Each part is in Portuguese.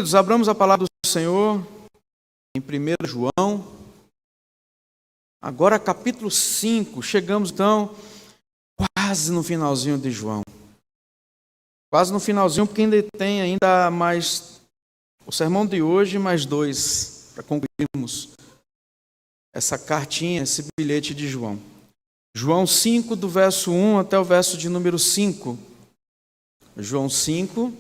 Abramos a palavra do Senhor em 1 João, agora capítulo 5, chegamos então quase no finalzinho de João. Quase no finalzinho, porque ainda tem mais o sermão de hoje, mais 2, para concluirmos essa cartinha, esse bilhete de João. João 5, do verso 1 até o verso de número 5. João 5,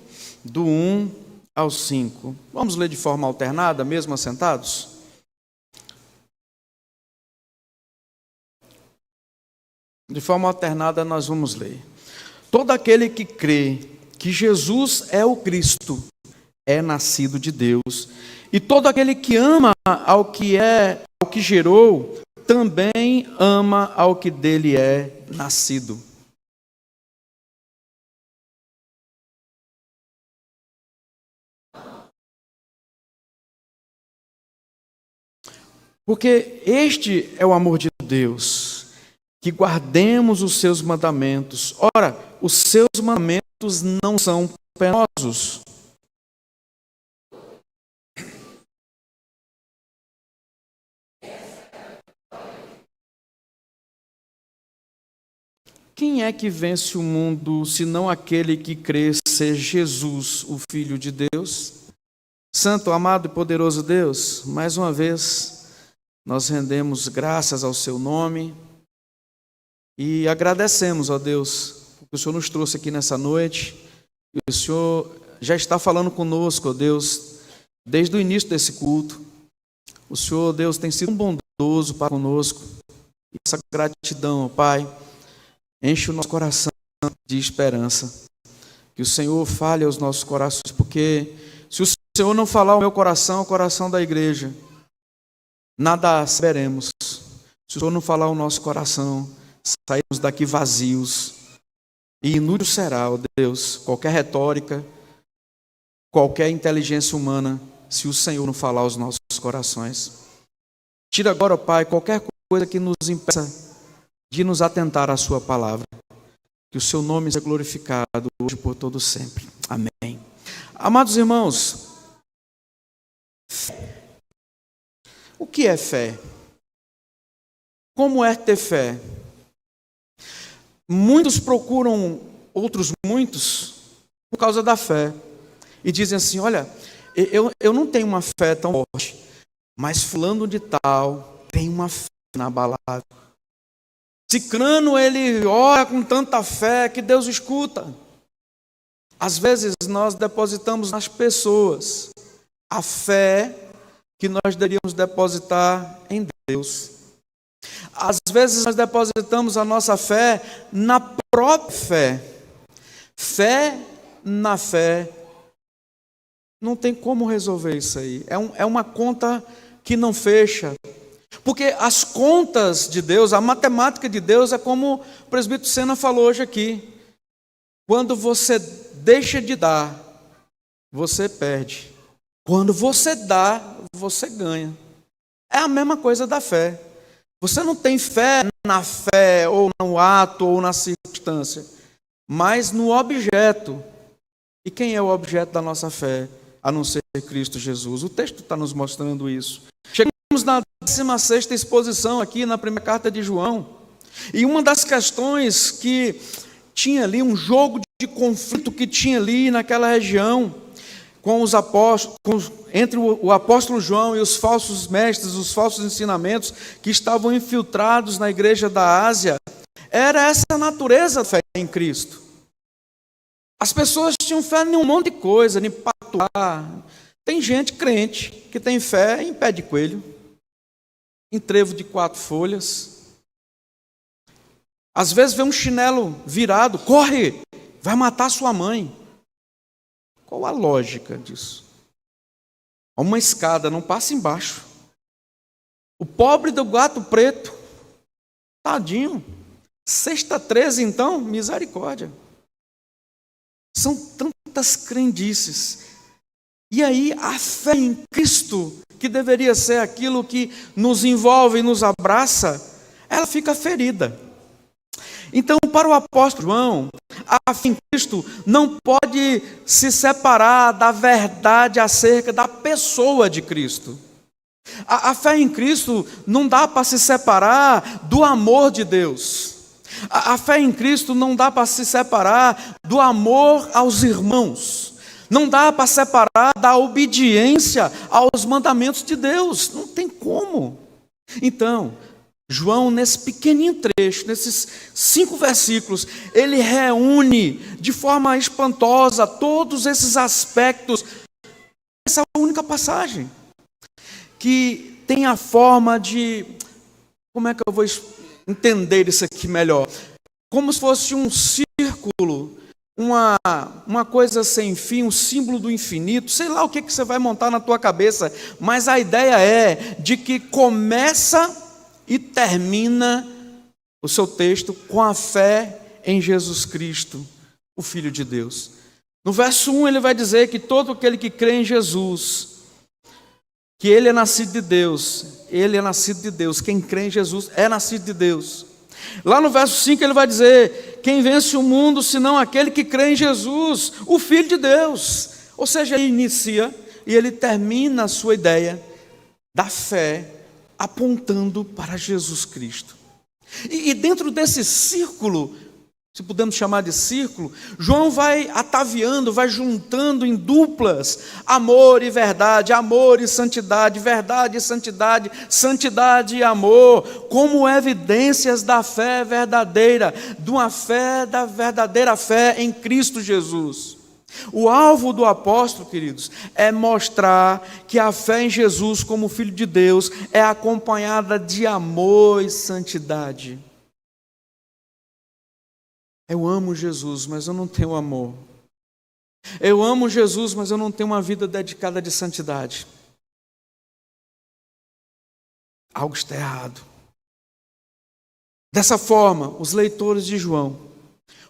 do 1 ao 5. Vamos ler de forma alternada, mesmo assentados? De forma alternada nós vamos ler. Todo aquele que crê que Jesus é o Cristo é nascido de Deus. E todo aquele que ama ao que gerou, também ama ao que dele é nascido. Porque este é o amor de Deus, que guardemos os seus mandamentos. Ora, os seus mandamentos não são penosos. Quem é que vence o mundo, senão aquele que crê ser Jesus, o Filho de Deus? Santo, amado e poderoso Deus, mais uma vez nós rendemos graças ao seu nome e agradecemos, ó Deus, porque o Senhor nos trouxe aqui nessa noite e o Senhor já está falando conosco, ó Deus, desde o início desse culto. O Senhor, Deus, tem sido bondoso para conosco e essa gratidão, ó Pai, enche o nosso coração de esperança. Que o Senhor fale aos nossos corações, porque se o Senhor não falar ao meu coração, o coração da igreja, nada saberemos. Se o Senhor não falar ao nosso coração, sairemos daqui vazios. E inútil será, ó Deus, qualquer retórica, qualquer inteligência humana, se o Senhor não falar aos nossos corações. Tira agora, ó Pai, qualquer coisa que nos impeça de nos atentar à sua palavra. Que o seu nome seja glorificado hoje por todo sempre. Amém. Amados irmãos, o que é fé? Como é ter fé? Muitos procuram outros muitos por causa da fé. E dizem assim, olha, eu não tenho uma fé tão forte, mas fulano de tal tem uma fé inabalável. Cicrano, ele ora com tanta fé que Deus escuta. Às vezes nós depositamos nas pessoas a fé que nós deveríamos depositar em Deus. Às vezes nós depositamos a nossa fé na própria fé. Fé na fé. Não tem como resolver isso aí. É uma conta que não fecha. Porque as contas de Deus, a matemática de Deus é como o presbítero Sena falou hoje aqui. Quando você deixa de dar, você perde. Quando você dá, você ganha. É a mesma coisa da fé. Você não tem fé na fé, ou no ato, ou na circunstância, mas no objeto. E quem é o objeto da nossa fé, a não ser Cristo Jesus? O texto está nos mostrando isso. Chegamos na 16ª exposição aqui na primeira carta de João. E uma das questões que tinha ali, um jogo de conflito que tinha ali naquela região, com os apóstolos, entre o apóstolo João e os falsos mestres, os falsos ensinamentos que estavam infiltrados na igreja da Ásia, era essa natureza da fé em Cristo. As pessoas tinham fé em um monte de coisa, em patuá. Tem gente crente que tem fé em pé de coelho, em trevo de 4 folhas. Às vezes vê um chinelo virado, corre, vai matar sua mãe. Qual a lógica disso? Uma escada, não passa embaixo. O pobre do gato preto, tadinho. Sexta 13, então, misericórdia. São tantas crendices. E aí a fé em Cristo, que deveria ser aquilo que nos envolve e nos abraça, ela fica ferida. Então, para o apóstolo João, A fé em Cristo não pode se separar da verdade acerca da pessoa de Cristo. A fé em Cristo não dá para se separar do amor de Deus. A fé em Cristo não dá para se separar do amor aos irmãos. Não dá para separar da obediência aos mandamentos de Deus. Não tem como. Então, João, nesse pequenininho trecho, nesses 5 versículos, ele reúne de forma espantosa todos esses aspectos. Essa única passagem, que tem a forma de... Como é que eu vou entender isso aqui melhor? Como se fosse um círculo, uma coisa sem fim, um símbolo do infinito. Sei lá o que você vai montar na tua cabeça, mas a ideia é de que começa e termina o seu texto com a fé em Jesus Cristo, o Filho de Deus. No verso 1 ele vai dizer que todo aquele que crê em Jesus, que ele é nascido de Deus, ele é nascido de Deus, quem crê em Jesus é nascido de Deus. Lá no verso 5 ele vai dizer, quem vence o mundo senão aquele que crê em Jesus, o Filho de Deus. Ou seja, ele inicia e ele termina a sua ideia da fé apontando para Jesus Cristo. E dentro desse círculo, se pudermos chamar de círculo, João vai ataviando, vai juntando em duplas, amor e verdade, amor e santidade, verdade e santidade, santidade e amor, como evidências da fé verdadeira, de uma fé, da verdadeira fé em Cristo Jesus. O alvo do apóstolo, queridos, é mostrar que a fé em Jesus como Filho de Deus é acompanhada de amor e santidade. Eu amo Jesus, mas eu não tenho amor. Eu amo Jesus, mas eu não tenho uma vida dedicada de santidade. Algo está errado. Dessa forma, os leitores de João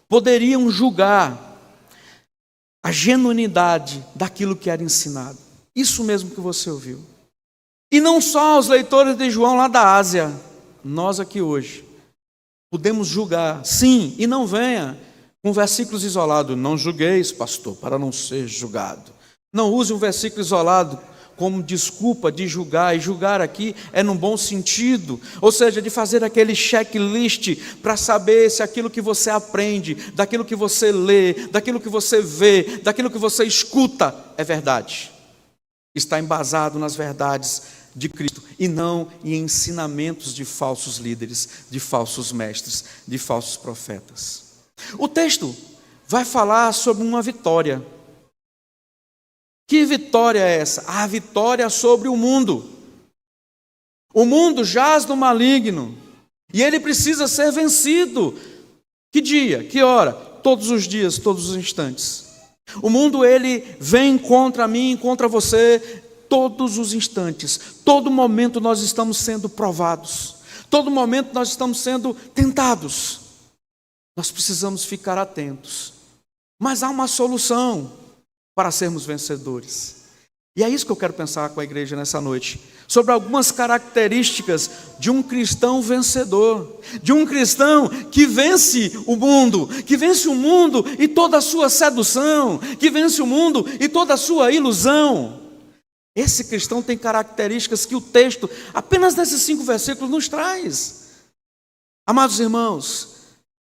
poderiam julgar a genuinidade daquilo que era ensinado. Isso mesmo que você ouviu. E não só os leitores de João lá da Ásia, nós aqui hoje, podemos julgar, sim, e não venha com versículos isolados. Não julgueis, pastor, para não ser julgado. Não use um versículo isolado como desculpa de julgar, e julgar aqui é num bom sentido, ou seja, de fazer aquele checklist para saber se aquilo que você aprende, daquilo que você lê, daquilo que você vê, daquilo que você escuta é verdade, está embasado nas verdades de Cristo e não em ensinamentos de falsos líderes, de falsos mestres, de falsos profetas. O texto vai falar sobre uma vitória. Que vitória é essa? A vitória sobre o mundo. O mundo jaz no maligno e ele precisa ser vencido. Que dia? Que hora? Todos os dias, todos os instantes. O mundo, ele vem contra mim, contra você, todos os instantes. Todo momento nós estamos sendo provados. Todo momento nós estamos sendo tentados. Nós precisamos ficar atentos. Mas há uma solução para sermos vencedores. E é isso que eu quero pensar com a igreja nessa noite, sobre algumas características de um cristão vencedor, de um cristão que vence o mundo e toda a sua sedução, que vence o mundo e toda a sua ilusão. Esse cristão tem características que o texto, apenas nesses 5 versículos, nos traz. Amados irmãos,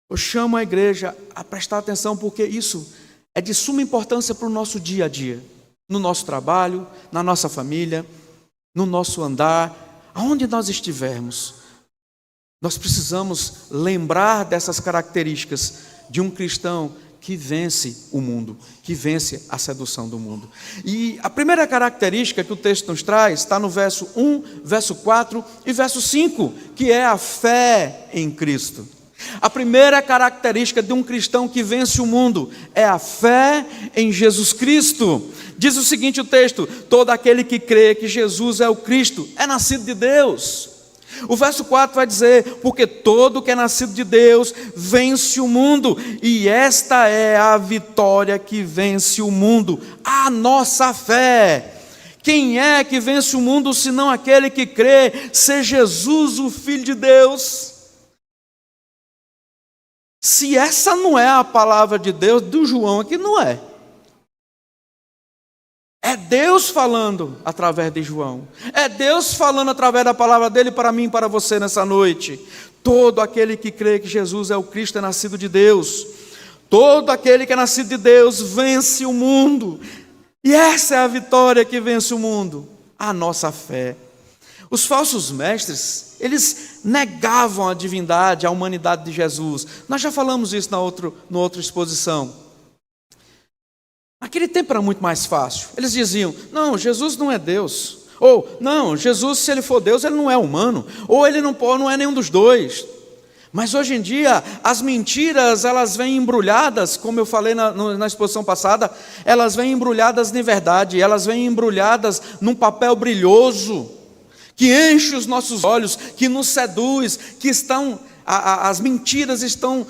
eu chamo a igreja a prestar atenção, porque isso é de suma importância para o nosso dia a dia, no nosso trabalho, na nossa família, no nosso andar, aonde nós estivermos. Nós precisamos lembrar dessas características de um cristão que vence o mundo, que vence a sedução do mundo. E a primeira característica que o texto nos traz está no verso 1, verso 4 e verso 5, que é a fé em Cristo. A primeira característica de um cristão que vence o mundo é a fé em Jesus Cristo. Diz o seguinte o texto: todo aquele que crê que Jesus é o Cristo é nascido de Deus. O verso 4 vai dizer: porque todo que é nascido de Deus vence o mundo, e esta é a vitória que vence o mundo, a nossa fé. Quem é que vence o mundo senão aquele que crê ser Jesus o Filho de Deus? Se essa não é a palavra de Deus, do João aqui não é. É Deus falando através de João. É Deus falando através da palavra dele para mim e para você nessa noite. Todo aquele que crê que Jesus é o Cristo é nascido de Deus. Todo aquele que é nascido de Deus vence o mundo. E essa é a vitória que vence o mundo, a nossa fé. Os falsos mestres, eles negavam a divindade, a humanidade de Jesus. Nós já falamos isso na outra exposição. Naquele tempo era muito mais fácil. Eles diziam, não, Jesus não é Deus. Ou, não, Jesus, se ele for Deus, ele não é humano. Ou ele não é nenhum dos dois. Mas hoje em dia, as mentiras, elas vêm embrulhadas, como eu falei na exposição passada, elas vêm embrulhadas em verdade, elas vêm embrulhadas num papel brilhoso, que enche os nossos olhos, que nos seduz, que as mentiras estão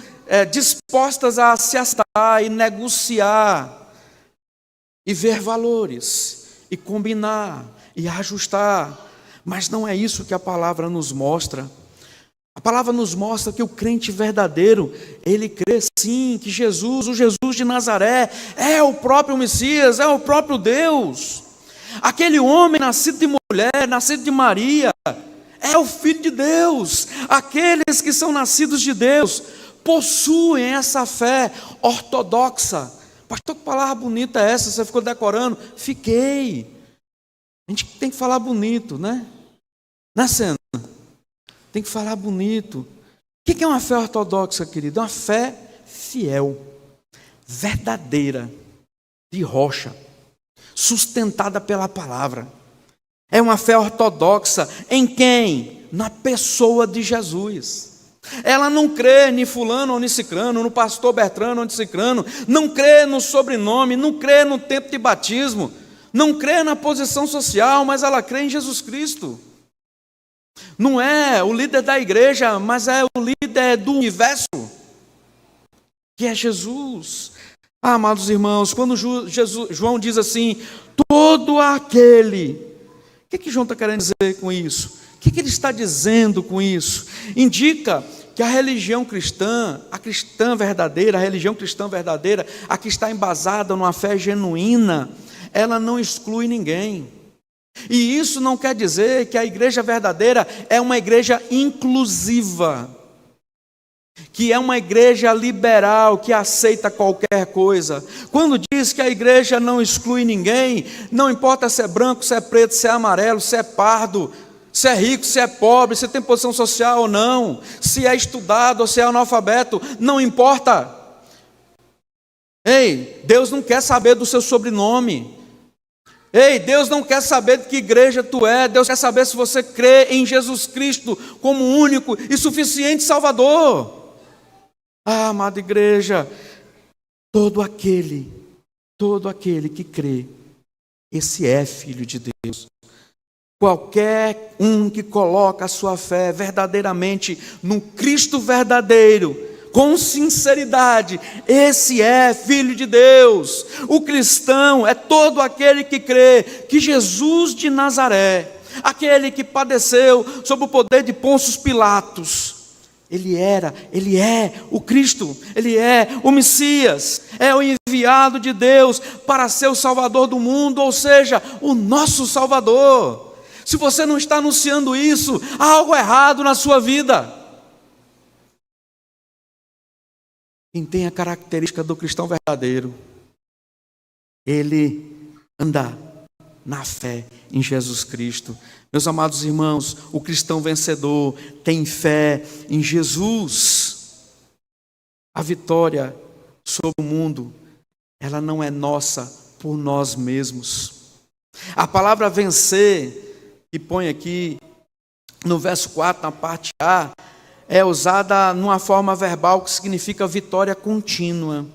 dispostas a se assentar e negociar, e ver valores, e combinar, e ajustar. Mas não é isso que a palavra nos mostra. A palavra nos mostra que o crente verdadeiro, ele crê sim, que Jesus, o Jesus de Nazaré, é o próprio Messias, é o próprio Deus. Aquele homem nascido de mulher, nascido de Maria, é o Filho de Deus. Aqueles que são nascidos de Deus, possuem essa fé ortodoxa. Pastor, que palavra bonita é essa? Você ficou decorando? Fiquei. A gente tem que falar bonito, né? Né, Sena? Tem que falar bonito. O que é uma fé ortodoxa, querido? É uma fé fiel, verdadeira, de rocha, sustentada pela palavra. É uma fé ortodoxa em quem? Na pessoa de Jesus. Ela não crê em fulano ou em cicrano, no pastor Bertrano ou em cicrano, não crê no sobrenome, não crê no tempo de batismo, não crê na posição social, mas ela crê em Jesus Cristo. Não é o líder da igreja, mas é o líder do universo, que é Jesus. Ah, amados irmãos, quando João diz assim, todo aquele, o que João está querendo dizer com isso? O que ele está dizendo com isso? Indica que a religião cristã, a cristã verdadeira, a religião cristã verdadeira, a que está embasada numa fé genuína, ela não exclui ninguém. E isso não quer dizer que a igreja verdadeira é uma igreja inclusiva, que é uma igreja liberal, que aceita qualquer coisa. Quando diz que a igreja não exclui ninguém, não importa se é branco, se é preto, se é amarelo, se é pardo, se é rico, se é pobre, se tem posição social ou não, se é estudado ou se é analfabeto, não importa. Ei, Deus não quer saber do seu sobrenome. Ei, Deus não quer saber de que igreja tu é. Deus quer saber se você crê em Jesus Cristo como único e suficiente Salvador. Ah, amada igreja, todo aquele que crê, esse é filho de Deus. Qualquer um que coloca a sua fé verdadeiramente no Cristo verdadeiro, com sinceridade, esse é filho de Deus. O cristão é todo aquele que crê que Jesus de Nazaré, aquele que padeceu sob o poder de Pôncio Pilatos, ele é o Cristo, ele é o Messias, é o enviado de Deus para ser o Salvador do mundo, ou seja, o nosso Salvador. Se você não está anunciando isso, há algo errado na sua vida. Quem tem a característica do cristão verdadeiro, ele anda na fé em Jesus Cristo. Meus amados irmãos, o cristão vencedor tem fé em Jesus. A vitória sobre o mundo, ela não é nossa por nós mesmos. A palavra vencer, que põe aqui no verso 4, na parte A, é usada numa forma verbal que significa vitória contínua,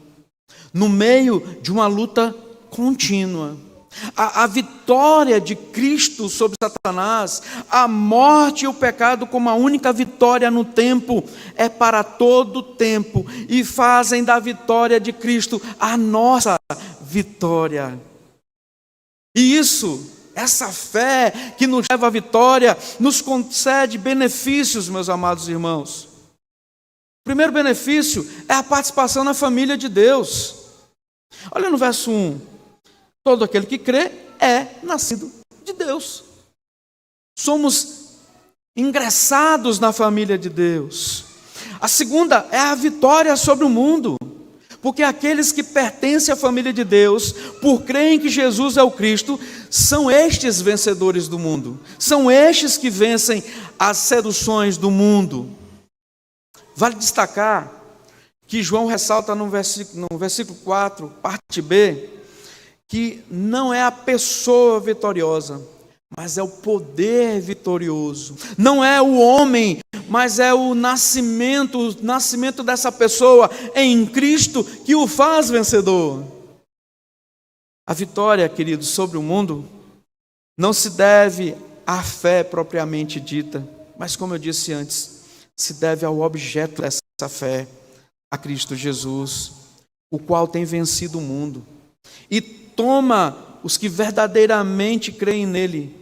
no meio de uma luta contínua. A vitória de Cristo sobre Satanás, a morte e o pecado como a única vitória no tempo, é para todo o tempo, e fazem da vitória de Cristo a nossa vitória. E essa fé que nos leva à vitória, nos concede benefícios, meus amados irmãos. primeiro benefício é a participação na família de Deus. Olha no verso 1. Todo aquele que crê é nascido de Deus. Somos ingressados na família de Deus. A segunda é a vitória sobre o mundo. Porque aqueles que pertencem à família de Deus, por crerem que Jesus é o Cristo, são estes vencedores do mundo. São estes que vencem as seduções do mundo. Vale destacar que João ressalta no versículo 4, parte B, que não é a pessoa vitoriosa, mas é o poder vitorioso. Não é o homem, mas é o nascimento dessa pessoa em Cristo que o faz vencedor. A vitória, queridos, sobre o mundo não se deve à fé propriamente dita, mas como eu disse antes, se deve ao objeto dessa fé, a Cristo Jesus, o qual tem vencido o mundo e toma os que verdadeiramente creem nele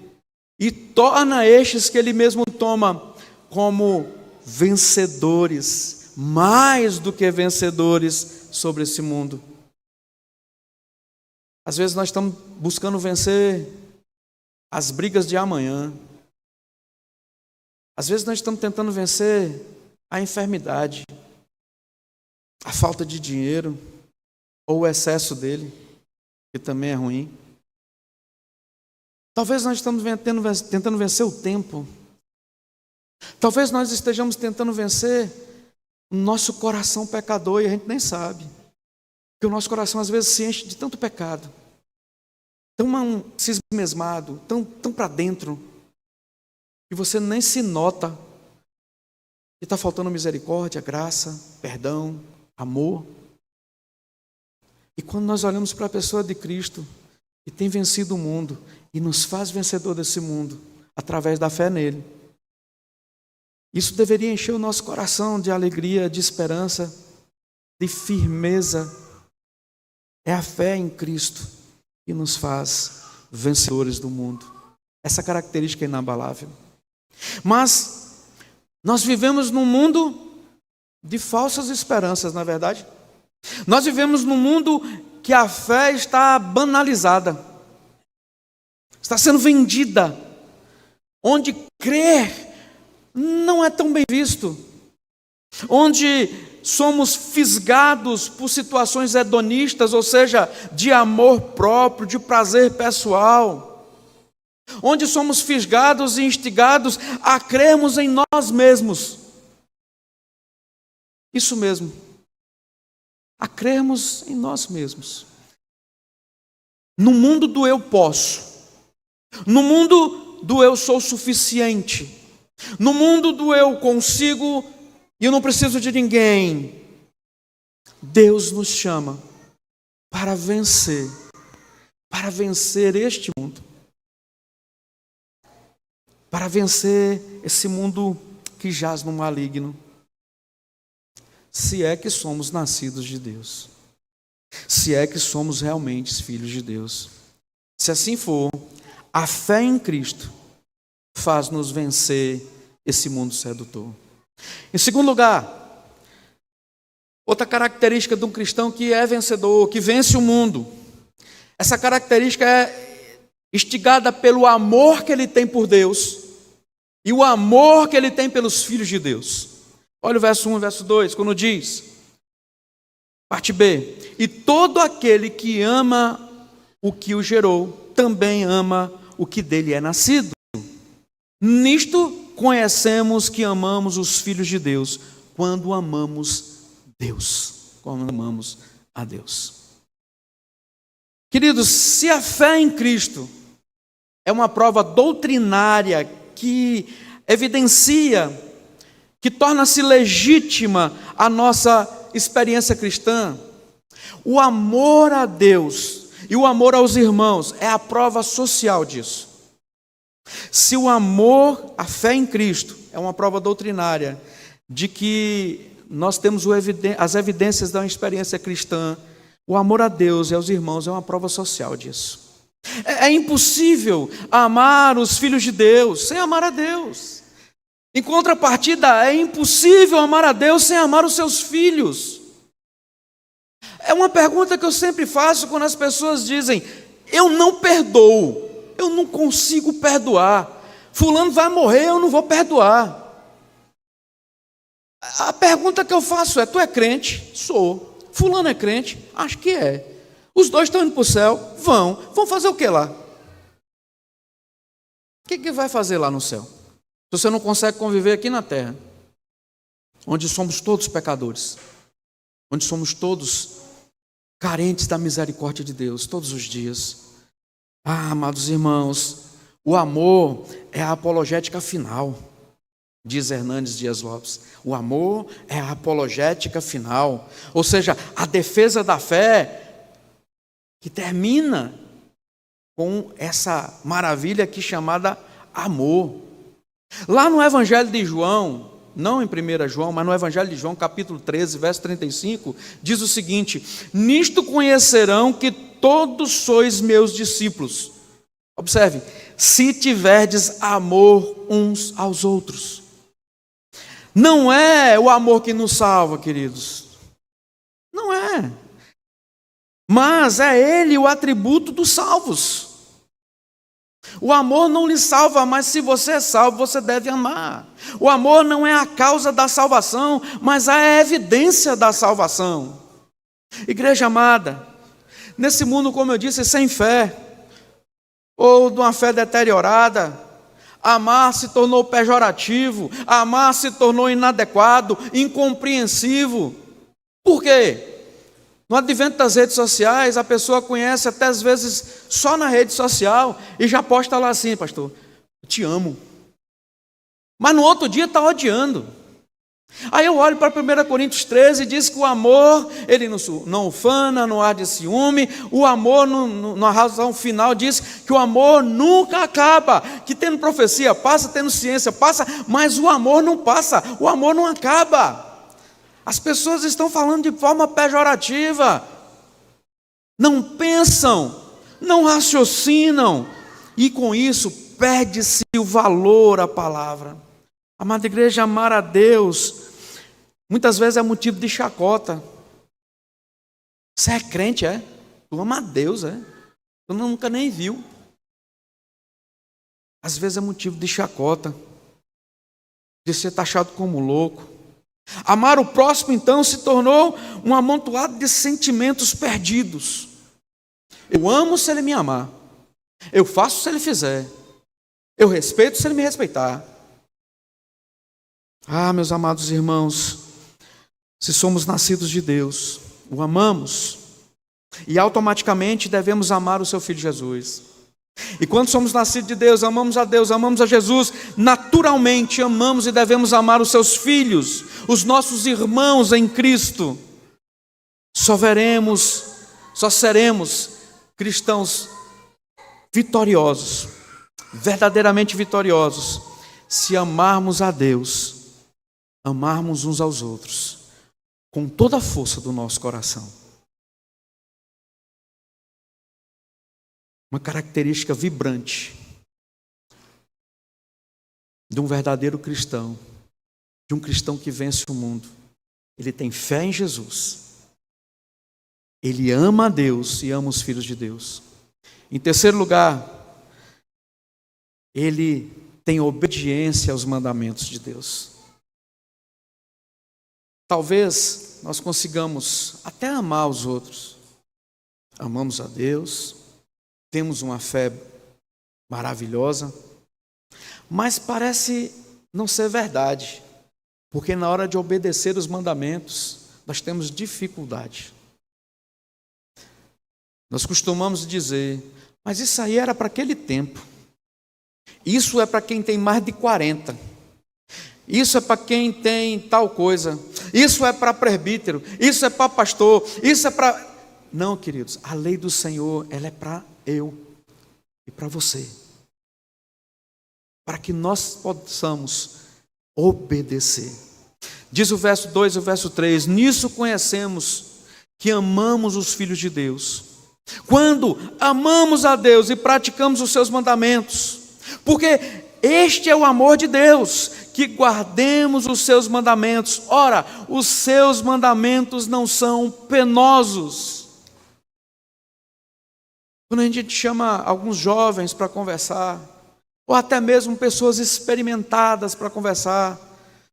e torna estes que ele mesmo toma como vencedores, mais do que vencedores sobre esse mundo. Às vezes nós estamos buscando vencer as brigas de amanhã. Às vezes nós estamos tentando vencer a enfermidade, a falta de dinheiro, ou o excesso dele, que também é ruim. Talvez nós estamos tentando vencer o tempo. Talvez nós estejamos tentando vencer o nosso coração pecador e a gente nem sabe. Porque o nosso coração às vezes se enche de tanto pecado, tão cismesmado, tão para dentro, que você nem se nota que está faltando misericórdia, graça, perdão, amor. E quando nós olhamos para a pessoa de Cristo, que tem vencido o mundo e nos faz vencedor desse mundo, através da fé nele, isso deveria encher o nosso coração de alegria, de esperança, de firmeza. É a fé em Cristo que nos faz vencedores do mundo. Essa característica é inabalável. Mas nós vivemos num mundo de falsas esperanças, na verdade. Nós vivemos num mundo que a fé está banalizada, está sendo vendida, onde crer não é tão bem visto, onde somos fisgados por situações hedonistas, ou seja, de amor próprio, de prazer pessoal, onde somos fisgados e instigados a crermos em nós mesmos. Isso mesmo, a crermos em nós mesmos. No mundo do eu posso, no mundo do eu sou suficiente, no mundo do eu consigo e eu não preciso de ninguém, Deus nos chama para vencer este mundo, para vencer esse mundo que jaz no maligno, se é que somos nascidos de Deus, se é que somos realmente filhos de Deus. Se assim for, a fé em Cristo faz-nos vencer esse mundo sedutor. Em segundo lugar, outra característica de um cristão que é vencedor, que vence o mundo, essa característica é instigada pelo amor que ele tem por Deus e o amor que ele tem pelos filhos de Deus. Olha o verso 1 e verso 2, quando diz, parte B, e todo aquele que ama o que o gerou, também ama o que dele é nascido. Nisto conhecemos que amamos os filhos de Deus, quando amamos Deus, quando amamos a Deus. Queridos, se a fé em Cristo é uma prova doutrinária que evidencia, que torna-se legítima a nossa experiência cristã, o amor a Deus e o amor aos irmãos é a prova social disso. Se o amor, a fé em Cristo, é uma prova doutrinária de que nós temos as evidências da experiência cristã, o amor a Deus e aos irmãos é uma prova social disso. É impossível amar os filhos de Deus sem amar a Deus. Em contrapartida, é impossível amar a Deus sem amar os seus filhos. É uma pergunta que eu sempre faço quando as pessoas dizem: eu não perdoo, eu não consigo perdoar. Fulano vai morrer, eu não vou perdoar. A pergunta que eu faço é: tu é crente? Sou. Fulano é crente? Acho que é. Os dois estão indo para o céu? Vão. Vão fazer o que lá? O que vai fazer lá no céu? Se você não consegue conviver aqui na terra, onde somos todos pecadores, onde somos todos carentes da misericórdia de Deus, todos os dias. Amados irmãos, o amor é a apologética final, diz Hernandes Dias Lopes. O amor é a apologética final, ou seja, a defesa da fé que termina com essa maravilha aqui chamada amor. Lá no Evangelho de João, não em 1 João, mas no Evangelho de João, capítulo 13, verso 35, diz o seguinte: nisto conhecerão que todos sois meus discípulos. Observe, se tiverdes amor uns aos outros. Não é o amor que nos salva, queridos. Não é. Mas é ele o atributo dos salvos. O amor não lhe salva, mas se você é salvo, você deve amar. O amor não é a causa da salvação, mas a evidência da salvação. Igreja amada, nesse mundo, como eu disse, sem fé, ou de uma fé deteriorada, amar se tornou pejorativo, amar se tornou inadequado, incompreensivo. Por quê? No advento das redes sociais, a pessoa conhece até às vezes só na rede social e já posta lá assim: pastor, eu te amo. Mas no outro dia está odiando. Aí eu olho para 1 Coríntios 13 e diz que o amor, ele não ufana, não arde ciúme. O amor, na razão final, diz que o amor nunca acaba. Que tendo profecia passa, tendo ciência passa, mas o amor não passa, o amor não acaba. As pessoas estão falando de forma pejorativa, não pensam, não raciocinam, e com isso perde-se o valor à palavra. Amada igreja, amar a Deus muitas vezes é motivo de chacota. Você é crente, é? Tu ama a Deus, é? Tu nunca nem viu. Às vezes é motivo de chacota, de ser taxado como louco. Amar o próximo, então, se tornou um amontoado de sentimentos perdidos. Eu amo se ele me amar, eu faço se ele fizer, eu respeito se ele me respeitar. Ah, meus amados irmãos, se somos nascidos de Deus, o amamos, e automaticamente devemos amar o seu Filho Jesus. E quando somos nascidos de Deus, amamos a Jesus, naturalmente amamos e devemos amar os seus filhos, os nossos irmãos em Cristo. Só seremos cristãos vitoriosos, verdadeiramente vitoriosos, se amarmos a Deus, amarmos uns aos outros, com toda a força do nosso coração. Uma característica vibrante de um verdadeiro cristão, de um cristão que vence o mundo. Ele tem fé em Jesus, ele ama a Deus e ama os filhos de Deus. Em terceiro lugar, ele tem obediência aos mandamentos de Deus. Talvez nós consigamos até amar os outros. Amamos a Deus, temos uma fé maravilhosa, mas parece não ser verdade, porque na hora de obedecer os mandamentos, nós temos dificuldade. Nós costumamos dizer: mas isso aí era para aquele tempo, isso é para quem tem mais de 40, isso é para quem tem tal coisa, isso é para presbítero, isso é para pastor, isso é para... Não, queridos, a lei do Senhor, ela é para eu e para você, para que nós possamos obedecer. Diz o verso 2 e o verso 3: nisso conhecemos que amamos os filhos de Deus, quando amamos a Deus e praticamos os seus mandamentos, porque este é o amor de Deus, que guardemos os seus mandamentos. Ora, os seus mandamentos não são penosos. Quando a gente chama alguns jovens para conversar, ou até mesmo pessoas experimentadas para conversar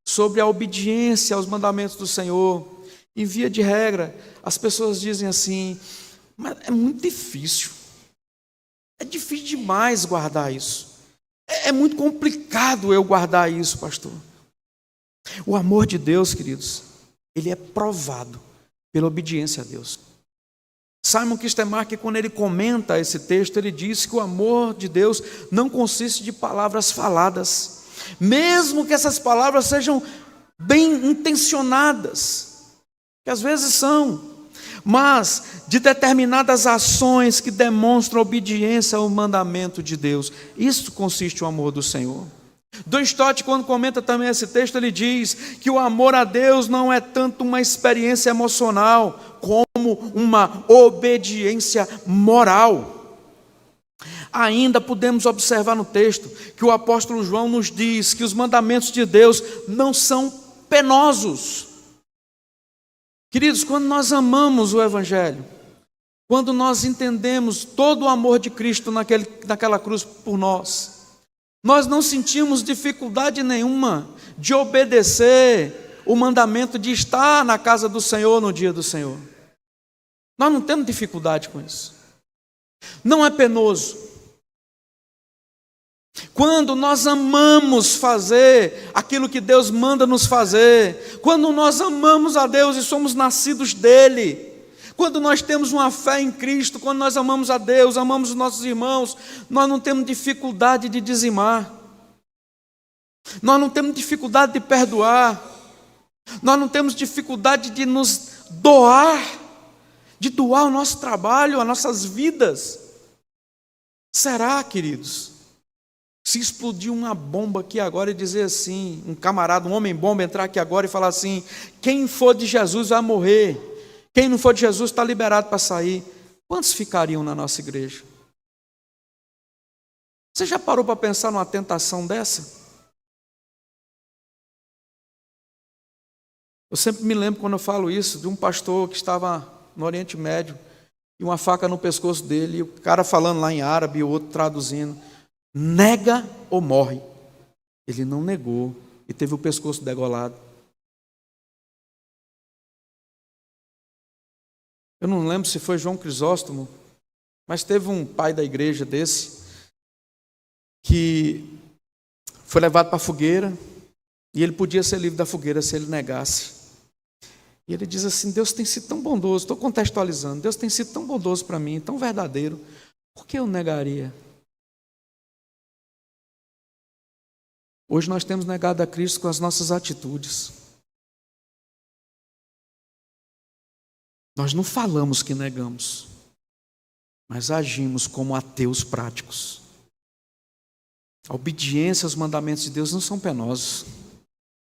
sobre a obediência aos mandamentos do Senhor, em via de regra, as pessoas dizem assim: mas é muito difícil, é difícil demais guardar isso, é muito complicado eu guardar isso, pastor. O amor de Deus, queridos, ele é provado pela obediência a Deus. Simon Kistemaker, quando ele comenta esse texto, ele diz que o amor de Deus não consiste de palavras faladas, mesmo que essas palavras sejam bem intencionadas, que às vezes são, mas de determinadas ações que demonstram obediência ao mandamento de Deus. Isso consiste o amor do Senhor. Don Stott, quando comenta também esse texto, ele diz que o amor a Deus não é tanto uma experiência emocional, como uma obediência moral. Ainda podemos observar no texto que o apóstolo João nos diz que os mandamentos de Deus não são penosos. Queridos, quando nós amamos o Evangelho, quando nós entendemos todo o amor de Cristo naquela cruz por nós, nós não sentimos dificuldade nenhuma de obedecer o mandamento de estar na casa do Senhor no dia do Senhor. Nós não temos dificuldade com isso. Não é penoso. Quando nós amamos fazer aquilo que Deus manda nos fazer, quando nós amamos a Deus e somos nascidos dele, quando nós temos uma fé em Cristo, quando nós amamos a Deus, amamos os nossos irmãos, nós não temos dificuldade de dizimar, nós não temos dificuldade de perdoar, nós não temos dificuldade de nos doar, de doar o nosso trabalho, as nossas vidas. Será, queridos, se explodir uma bomba aqui agora e dizer assim, um camarada, um homem-bomba entrar aqui agora e falar assim: quem for de Jesus vai morrer, quem não for de Jesus está liberado para sair, quantos ficariam na nossa igreja? Você já parou para pensar numa tentação dessa? Eu sempre me lembro, quando eu falo isso, de um pastor que estava no Oriente Médio e uma faca no pescoço dele, e o cara falando lá em árabe e o outro traduzindo: nega ou morre. Ele não negou e teve o pescoço degolado. Eu não lembro se foi João Crisóstomo, mas teve um pai da igreja desse que foi levado para a fogueira e ele podia ser livre da fogueira se ele negasse. E ele diz assim: Deus tem sido tão bondoso, estou contextualizando, Deus tem sido tão bondoso para mim, tão verdadeiro, por que eu negaria? Hoje nós temos negado a Cristo com as nossas atitudes. Nós não falamos que negamos, mas agimos como ateus práticos. A obediência aos mandamentos de Deus não são penosos.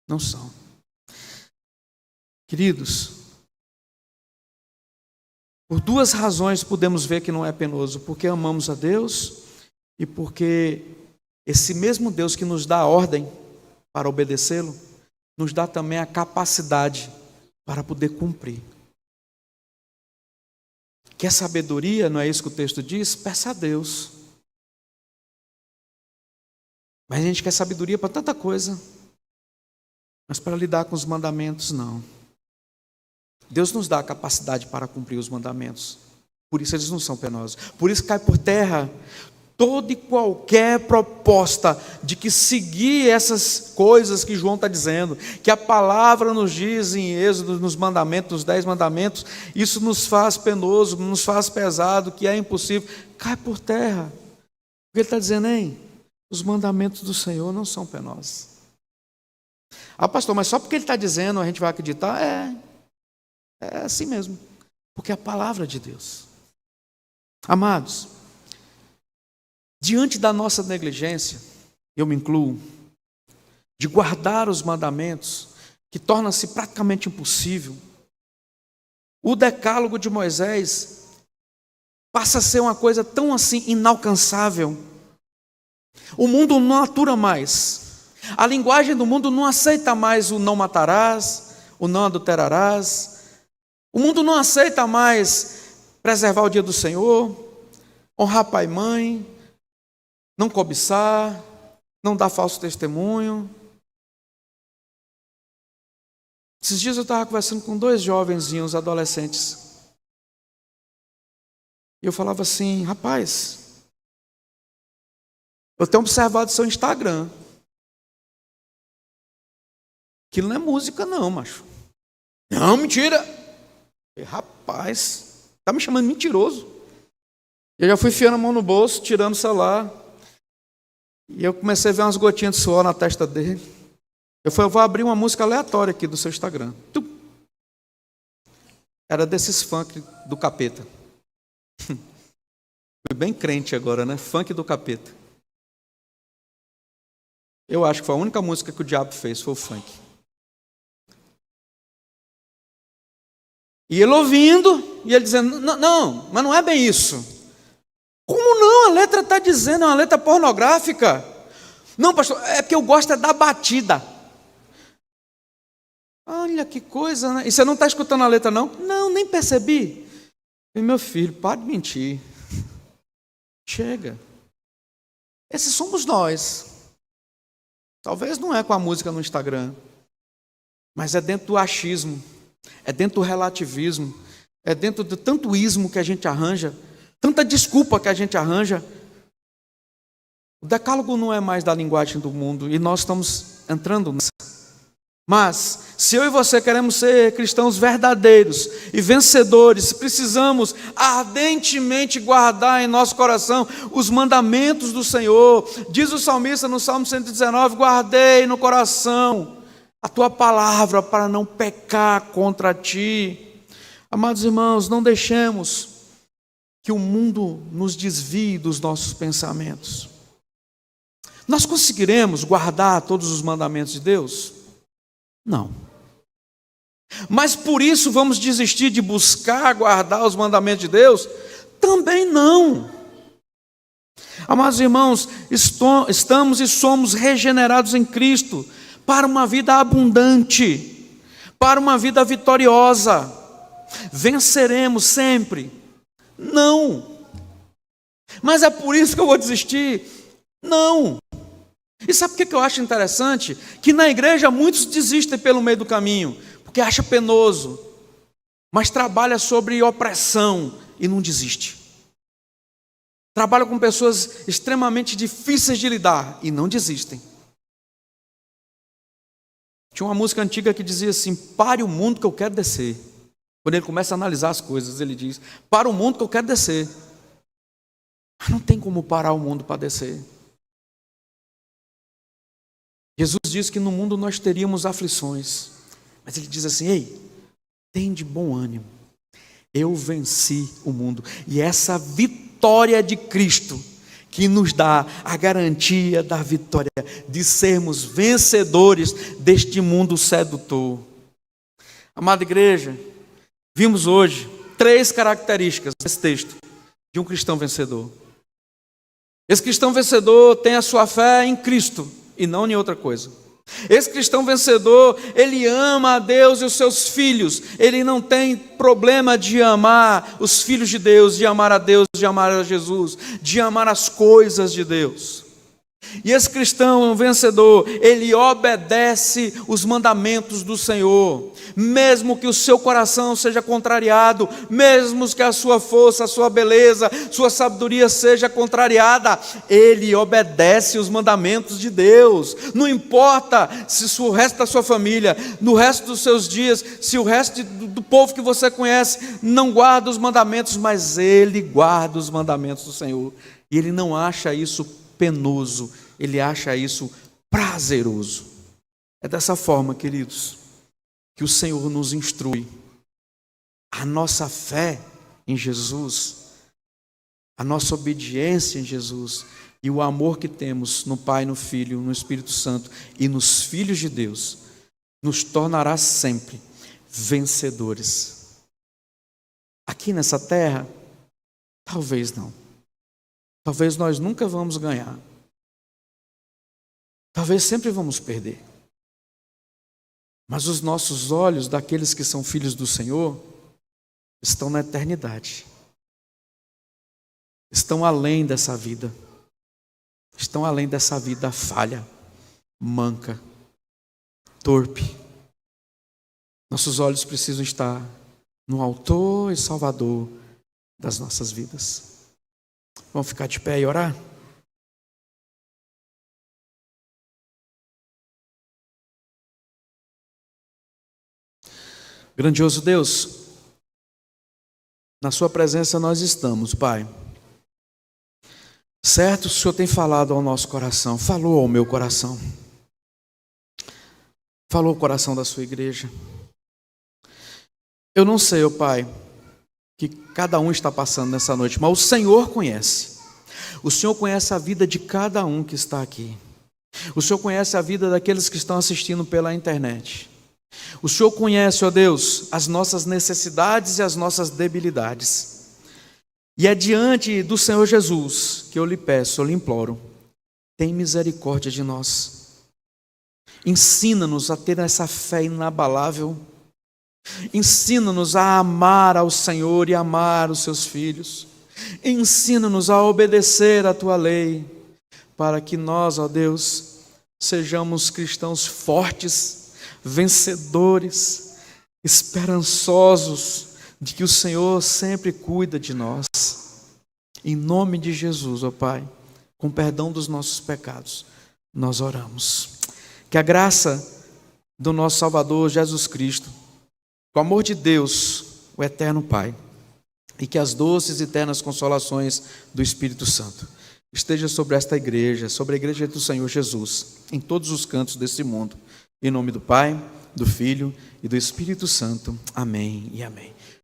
Não são. Queridos, por duas razões podemos ver que não é penoso: porque amamos a Deus e porque esse mesmo Deus que nos dá a ordem para obedecê-lo, nos dá também a capacidade para poder cumprir. Quer sabedoria? Não é isso que o texto diz? Peça a Deus. Mas a gente quer sabedoria para tanta coisa, mas para lidar com os mandamentos, não. Deus nos dá a capacidade para cumprir os mandamentos. Por isso eles não são penosos. Por isso cai por terra toda e qualquer proposta de que seguir essas coisas que João está dizendo, que a palavra nos diz em Êxodo, nos mandamentos, nos 10 mandamentos, isso nos faz penoso, nos faz pesado, que é impossível, cai por terra. O que ele está dizendo, hein? Os mandamentos do Senhor não são penosos. Ah, pastor, mas só porque ele está dizendo a gente vai acreditar? É assim mesmo, porque é a palavra de Deus. Amados, diante da nossa negligência, eu me incluo, de guardar os mandamentos, que torna-se praticamente impossível, o decálogo de Moisés passa a ser uma coisa tão assim inalcançável. O mundo não atura mais. A linguagem do mundo não aceita mais o não matarás, o não adulterarás. O mundo não aceita mais preservar o dia do Senhor, honrar pai e mãe, não cobiçar, não dar falso testemunho. Esses dias eu estava conversando com 2 jovenzinhos adolescentes. E eu falava assim: rapaz, eu tenho observado seu Instagram. Aquilo não é música não, macho. Não, mentira. Rapaz, tá me chamando de mentiroso. Eu já fui enfiando a mão no bolso, tirando o celular. E eu comecei a ver umas gotinhas de suor na testa dele. Eu vou abrir uma música aleatória aqui do seu Instagram. Era desses funk do capeta. Fui bem crente agora, né? Funk do capeta. Eu acho que foi a única música que o diabo fez, foi o funk. E ele ouvindo, e ele dizendo: não, mas não é bem isso. Como não? A letra está dizendo, é uma letra pornográfica. Não, pastor, é porque eu gosto da batida. Olha que coisa, né? E você não está escutando a letra, não? Não, nem percebi. E meu filho, para de mentir. Chega. Esses somos nós. Talvez não é com a música no Instagram, mas é dentro do achismo, é dentro do relativismo, é dentro do tanto ismo que a gente arranja, tanta desculpa que a gente arranja. O decálogo não é mais da linguagem do mundo e nós estamos entrando nessa. Mas, se eu e você queremos ser cristãos verdadeiros e vencedores, precisamos ardentemente guardar em nosso coração os mandamentos do Senhor. Diz o salmista no Salmo 119: guardei no coração a tua palavra para não pecar contra ti. Amados irmãos, não deixemos que o mundo nos desvie dos nossos pensamentos. Nós conseguiremos guardar todos os mandamentos de Deus? Não. Mas por isso vamos desistir de buscar guardar os mandamentos de Deus? Também não. Amados irmãos, estamos e somos regenerados em Cristo para uma vida abundante, para uma vida vitoriosa. Venceremos sempre? Não. Mas é por isso que eu vou desistir? Não. E sabe o que eu acho interessante? Que na igreja muitos desistem pelo meio do caminho, porque acha penoso, mas trabalha sobre opressão e não desiste. Trabalha com pessoas extremamente difíceis de lidar e não desistem. Tinha uma música antiga que dizia assim: pare o mundo que eu quero descer. Quando ele começa a analisar as coisas, ele diz: para o mundo que eu quero descer. Mas não tem como parar o mundo para descer. Jesus diz que no mundo nós teríamos aflições, mas ele diz assim: ei, tem de bom ânimo, eu venci o mundo. E essa vitória de Cristo que nos dá a garantia da vitória, de sermos vencedores deste mundo sedutor. Amada igreja, vimos hoje 3 características nesse texto de um cristão vencedor. Esse cristão vencedor tem a sua fé em Cristo e não em outra coisa. Esse cristão vencedor, ele ama a Deus e os seus filhos. Ele não tem problema de amar os filhos de Deus, de amar a Deus, de amar a Jesus, de amar as coisas de Deus. E esse cristão vencedor, ele obedece os mandamentos do Senhor, mesmo que o seu coração seja contrariado, mesmo que a sua força, a sua beleza, sua sabedoria seja contrariada, ele obedece os mandamentos de Deus. Não importa se o resto da sua família, no resto dos seus dias, se o resto do povo que você conhece não guarda os mandamentos, mas ele guarda os mandamentos do Senhor. E ele não acha isso penoso, ele acha isso prazeroso. É dessa forma, queridos, que o Senhor nos instrui. A nossa fé em Jesus, a nossa obediência em Jesus e o amor que temos no Pai, no Filho, no Espírito Santo e nos filhos de Deus, nos tornará sempre vencedores. Aqui nessa terra, talvez não. Talvez nós nunca vamos ganhar. Talvez sempre vamos perder. Mas os nossos olhos, daqueles que são filhos do Senhor, estão na eternidade. Estão além dessa vida. Estão além dessa vida falha, manca, torpe. Nossos olhos precisam estar no Autor e Salvador das nossas vidas. Vamos ficar de pé e orar? Grandioso Deus, na sua presença nós estamos, Pai. Certo, o Senhor tem falado ao nosso coração, falou ao meu coração, falou ao coração da sua igreja. Eu não sei, ó Pai, que cada um está passando nessa noite, mas o Senhor conhece. O Senhor conhece a vida de cada um que está aqui. O Senhor conhece a vida daqueles que estão assistindo pela internet. O Senhor conhece, ó Deus, as nossas necessidades e as nossas debilidades. E é diante do Senhor Jesus que eu lhe peço, eu lhe imploro, tem misericórdia de nós. Ensina-nos a ter essa fé inabalável. Ensina-nos a amar ao Senhor e amar os seus filhos. Ensina-nos a obedecer a tua lei, para que nós, ó Deus, sejamos cristãos fortes, vencedores, esperançosos de que o Senhor sempre cuida de nós. Em nome de Jesus, ó Pai, com perdão dos nossos pecados, nós oramos. Que a graça do nosso Salvador Jesus Cristo, o amor de Deus, o eterno Pai, e que as doces e eternas consolações do Espírito Santo esteja sobre esta igreja, sobre a igreja do Senhor Jesus, em todos os cantos desse mundo. Em nome do Pai, do Filho e do Espírito Santo. Amém e amém.